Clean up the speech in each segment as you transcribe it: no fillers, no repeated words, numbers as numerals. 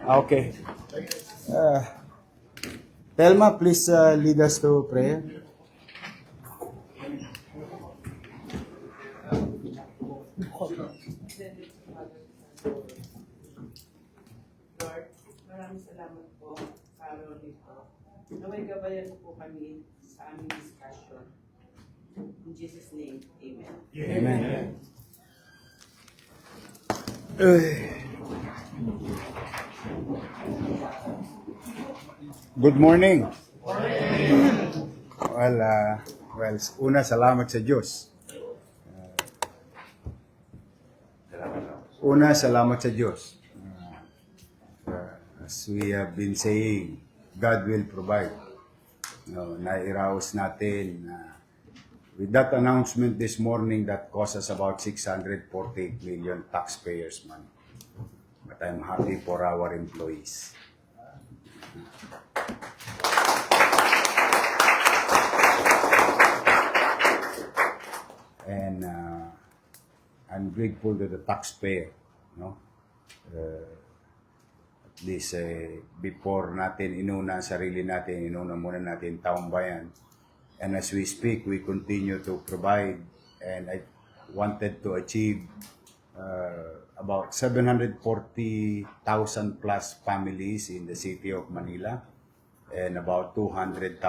Okay. Telma, please lead us to prayer. Lord, maraming salamat po sa araw nito. Naway gabayan po kami sa aming discussion. In Jesus' name, Amen. Amen. Good morning. Well, una, salamat sa Diyos. Una, salamat sa Diyos. As we have been saying, God will provide. Nairaos natin with that announcement this morning that cost us about 648 million taxpayers' money. But I'm happy for our employees. And I'm grateful to the taxpayer, no? At least before natin inuna ang sarili natin, inuna muna natin taong bayan. And as we speak, we continue to provide, and I wanted to achieve about 740,000 plus families in the city of Manila and about 200,005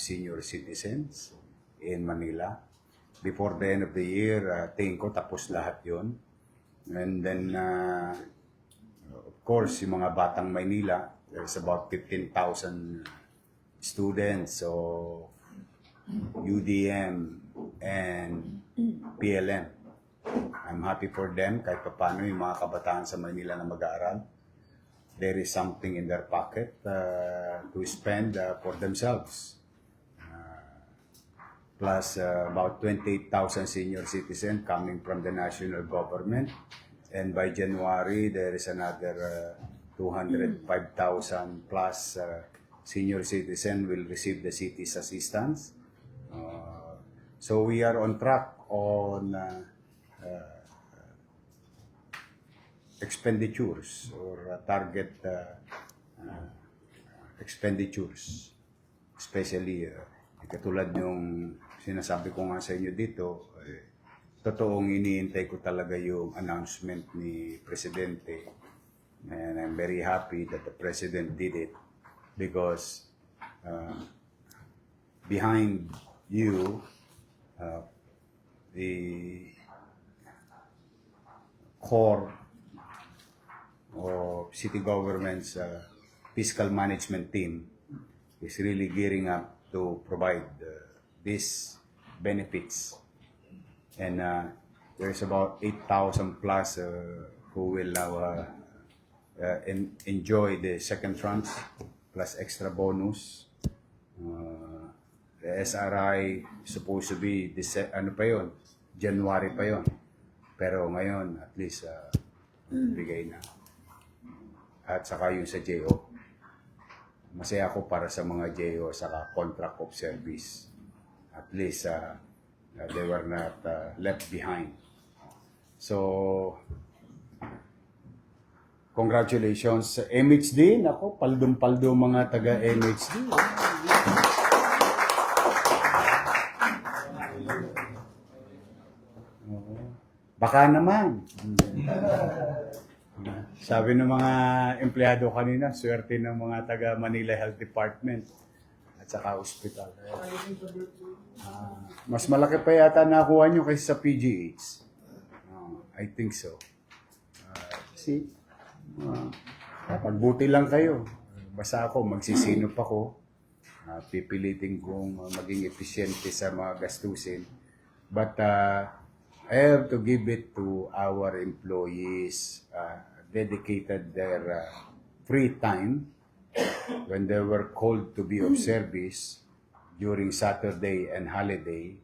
senior citizens in Manila. Before the end of the year, tingin ko tapos lahat yun. And then, of course, yung mga batang Maynila, there's about 15,000 students of UDM and PLM. I'm happy for them kahit paano yung mga kabataan sa Maynila na mag-aaral. There is something in their pocket to spend for themselves. Plus about 28,000 senior citizens coming from the national government. And by January, there is another 205,000 plus senior citizens will receive the city's assistance. So we are on track on expenditures or target expenditures. Especially, katulad yung sinasabi ko nga sa inyo dito, totoong iniintay ko talaga yung announcement ni Presidente. And I'm very happy that the President did it because behind you, the core of city government's fiscal management team is really gearing up to provide these benefits. And there's about 8,000 plus who will now enjoy the second tranche plus extra bonus. The SRI supposed to be January pa yon. Pero ngayon, at least, bigay na. At saka yung sa JO. Masaya ako para sa mga JO saka contract of service. At least, they were not left behind. So, congratulations sa MHD. Nako, paldong-paldo mga taga-MHD. Baka naman. Sabi ng mga empleyado kanina, swerte ng mga taga Manila Health Department at saka hospital. Mas malaki pa yata nakuha nyo kaysa sa PGH. I think so. See? Pagbuti lang kayo. Basta ako, magsisinop ako. Pipilitin kong maging eficiente sa mga gastusin. But I have to give it to our employees, dedicated their free time when they were called to be of service during Saturday and holiday.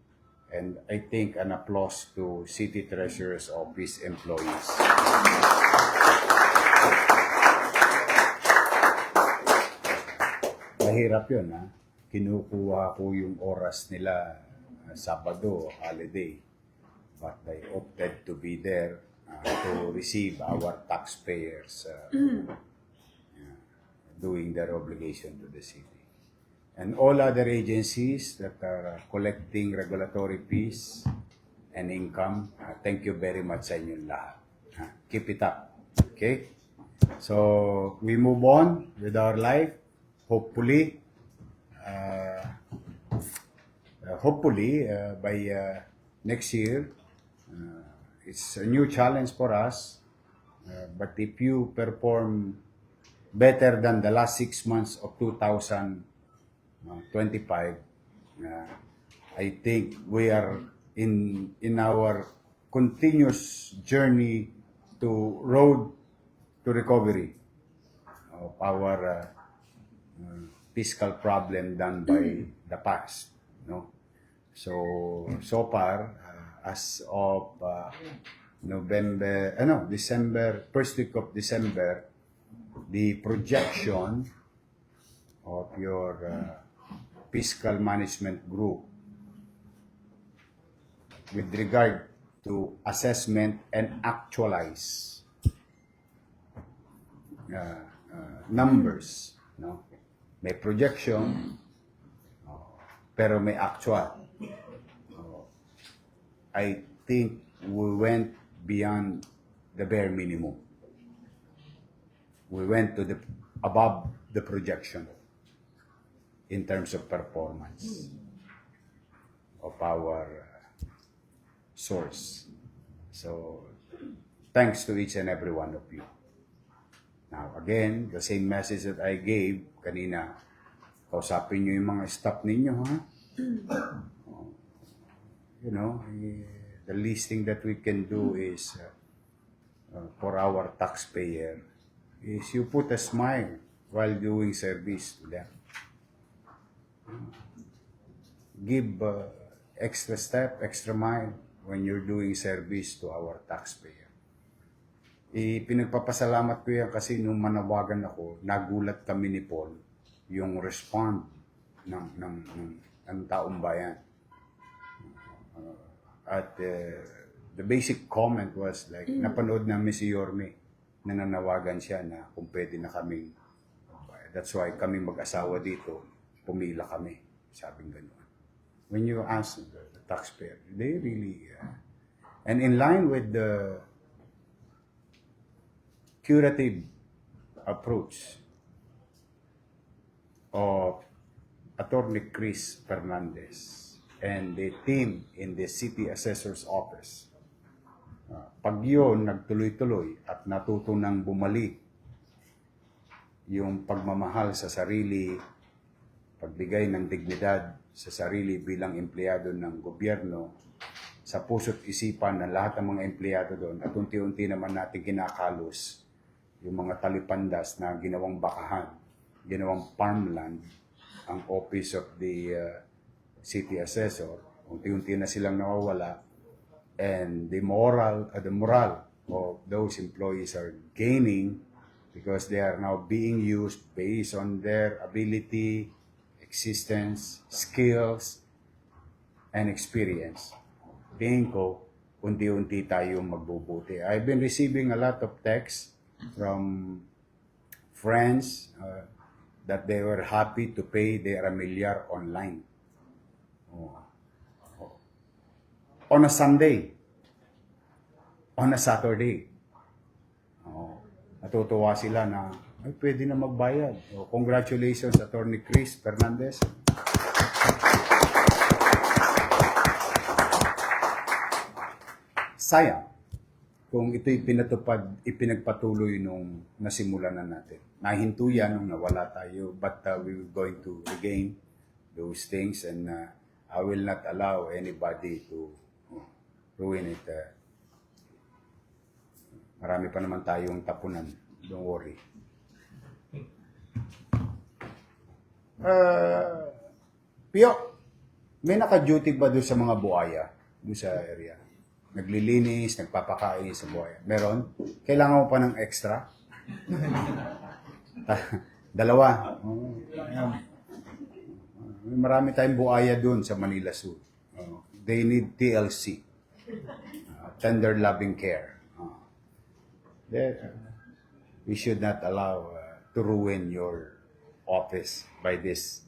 And I think an applause to City Treasurer's Office employees. Mahirap yun, ha? kinukuha ko yung oras nila Sabado, holiday. But I opted to be there to receive our taxpayers doing their obligation to the city. And all other agencies that are collecting regulatory fees and income, thank you very much sa inyong lahat. Keep it up. Okay? So, we move on with our life. Hopefully, by next year, it's a new challenge for us. But if you perform better than the last 6 months of 2025, I think we are in our continuous journey to road to recovery of our fiscal problem done by the past. No, so far as of December, first week of December, the projection of your fiscal management group with regard to assessment and actualize numbers, no? May projection, pero may actual. I think we went beyond the bare minimum. We went to above the projection in terms of performance of our source. So, thanks to each and every one of you. Now, again, the same message that I gave kanina, kausapin nyo yung mga staff ninyo, ha? You know, the least thing that we can do is, for our taxpayer, is you put a smile while doing service to them. Give extra step, extra mile when you're doing service to our taxpayer. Pinagpapasalamat ko yan kasi nung manawagan ako, nagulat kami ni Paul yung respond ng taong bayan. At the basic comment was like, napanood namin si Yorme na nanawagan siya na kung pwede na kaming, that's why kami mag-asawa dito, pumila kami. Sabing gano'n. When you ask the taxpayer, they really, and in line with the curative approach of Attorney Chris Fernandez and the team in the City Assessor's Office, pag yun nagtuloy-tuloy at natuto nang bumalik yung pagmamahal sa sarili, pagbigay ng dignidad sa sarili bilang empleyado ng gobyerno, sa puso't isipan ng lahat ng mga empleyado doon, at unti-unti naman natin kinakalos yung mga talipandas na ginawang bakahan, ginawang farmland, ang office of the city assessor, unti-unti na silang nawawala, and the moral of those employees are gaining because they are now being used based on their ability, existence, skills, and experience. Tingin ko, unti-unti tayong magbubuti. I've been receiving a lot of texts from friends that they were happy to pay their amilyar online. On a Sunday, on a Saturday. Natutuwa sila na ay, pwede na magbayad. Congratulations, Attorney Chris Fernandez. Sayang kung ito'y ipinagpatuloy nung nasimulan na natin. Nahinto yan nung nawala tayo, but we're going to regain those things, and I will not allow anybody to ruin it. Marami pa naman tayong tapunan. Don't worry. Pio, may naka-duty ba doon sa mga buhaya? Doon sa area? Naglilinis, nagpapakain sa buhaya. Meron? Kailangan mo pa ng extra? Dalawa. Marami tayong buaya doon sa Manila Zoo. They need TLC. Tender loving care. We should not allow to ruin your office by this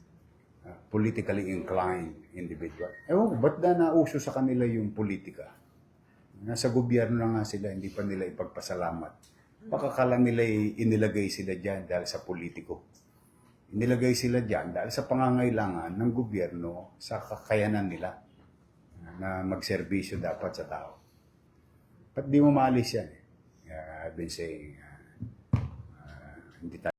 politically inclined individual. Ewan ko, ba't na nauso sa kanila yung politika? Nasa gobyerno na nga sila, hindi pa nila ipagpasalamat. Pakakala nila inilagay sila dyan dahil sa politiko. Inilagay sila dyan dahil sa pangangailangan ng gobyerno sa kakayanan nila na magserbisyo dapat sa tao. Ba't di mo maalis yan? I've been saying, hindi tayo